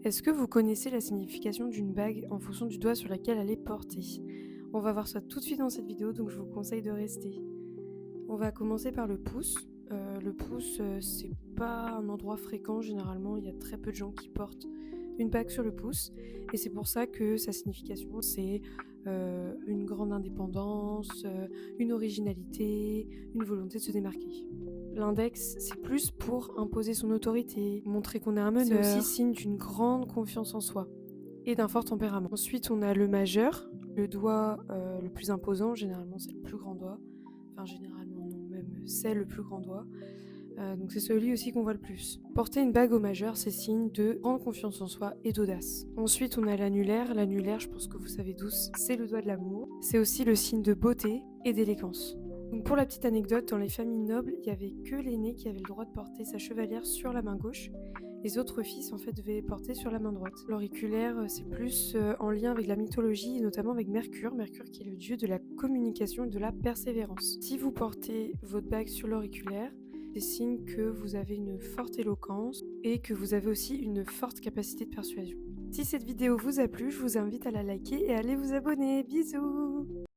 Est-ce que vous connaissez la signification d'une bague en fonction du doigt sur laquelle elle est portée? On va voir ça tout de suite dans cette vidéo, donc je vous conseille de rester. On va commencer par le pouce. Le pouce, c'est pas un endroit fréquent généralement, il y a très peu de gens qui portent une bague sur le pouce et c'est pour ça que sa signification c'est, une grande indépendance, une originalité, une volonté de se démarquer. L'index, c'est plus pour imposer son autorité, montrer qu'on est un meneur. C'est aussi signe d'une grande confiance en soi et d'un fort tempérament. Ensuite, on a le majeur, le doigt, le plus imposant, généralement c'est le plus grand doigt. Enfin généralement non, même c'est le plus grand doigt. Donc c'est celui aussi qu'on voit le plus. Porter une bague au majeur, c'est signe de grande confiance en soi et d'audace. Ensuite, on a l'annulaire. L'annulaire, je pense que vous savez tous, c'est le doigt de l'amour. C'est aussi le signe de beauté et d'élégance. Donc pour la petite anecdote, dans les familles nobles, il n'y avait que l'aîné qui avait le droit de porter sa chevalière sur la main gauche. Les autres fils, en fait, devaient porter sur la main droite. L'auriculaire, c'est plus en lien avec la mythologie, et notamment avec Mercure. Mercure qui est le dieu de la communication et de la persévérance. Si vous portez votre bague sur l'auriculaire, c'est signe que vous avez une forte éloquence et que vous avez aussi une forte capacité de persuasion. Si cette vidéo vous a plu, je vous invite à la liker et à aller vous abonner. Bisous!